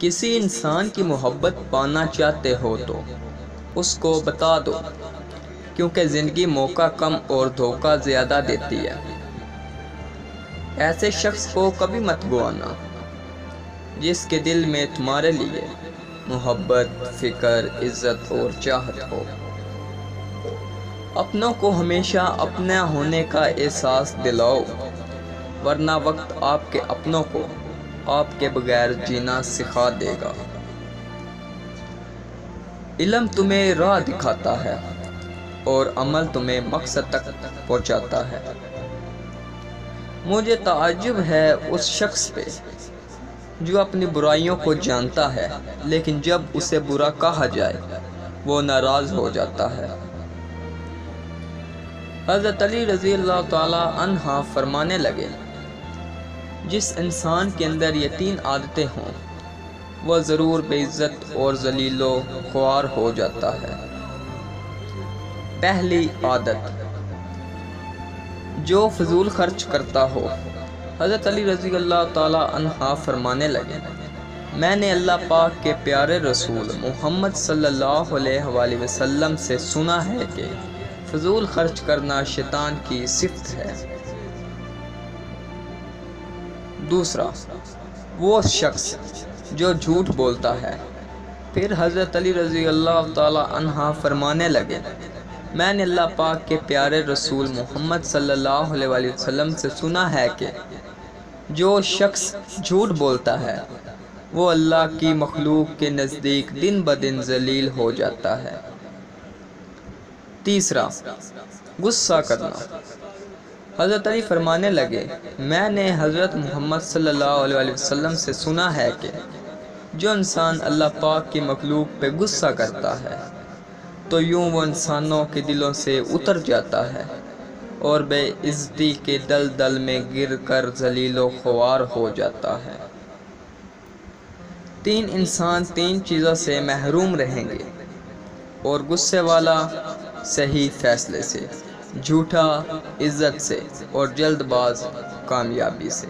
کسی انسان کی محبت پانا چاہتے ہو تو اس کو بتا دو، کیونکہ زندگی موقع کم اور دھوکہ زیادہ دیتی ہے۔ ایسے شخص کو کبھی مت گوانا جس کے دل میں تمہارے لیے محبت، فکر، عزت اور چاہت ہو۔ اپنوں کو ہمیشہ اپنا ہونے کا احساس دلاؤ، ورنہ وقت آپ کے اپنوں کو آپ کے بغیر جینا سکھا دے گا۔ علم تمہیں راہ دکھاتا ہے اور عمل تمہیں مقصد تک پہنچاتا ہے۔ مجھے تعجب ہے اس شخص پہ جو اپنی برائیوں کو جانتا ہے لیکن جب اسے برا کہا جائے وہ ناراض ہو جاتا ہے۔ حضرت علی رضی اللہ تعالی عنہ فرمانے لگے، جس انسان کے اندر یہ 3 عادتیں ہوں وہ ضرور بے عزت اور ذلیل و خوار ہو جاتا ہے۔ پہلی عادت، جو فضول خرچ کرتا ہو۔ حضرت علی رضی اللہ تعالی عنہ فرمانے لگے، میں نے اللہ پاک کے پیارے رسول محمد صلی اللہ علیہ وآلہ وسلم سے سنا ہے کہ فضول خرچ کرنا شیطان کی صفت ہے۔ دوسرا، وہ شخص جو جھوٹ بولتا ہے۔ پھر حضرت علی رضی اللہ تعالی عنہ فرمانے لگے، میں نے اللہ پاک کے پیارے رسول محمد صلی اللہ علیہ وآلہ وسلم سے سنا ہے کہ جو شخص جھوٹ بولتا ہے وہ اللہ کی مخلوق کے نزدیک دن بدن ذلیل ہو جاتا ہے۔ تیسرا، غصہ کرنا۔ حضرت علی فرمانے لگے، میں نے حضرت محمد صلی اللہ علیہ وآلہ وسلم سے سنا ہے کہ جو انسان اللہ پاک کی مخلوق پہ غصہ کرتا ہے تو یوں وہ انسانوں کے دلوں سے اتر جاتا ہے اور بے عزتی کے دلدل میں گر کر ذلیل و خوار ہو جاتا ہے۔ 3 انسان 3 چیزوں سے محروم رہیں گے، اور غصے والا صحیح فیصلے سے، جھوٹا عزت سے، اور جلد باز کامیابی سے۔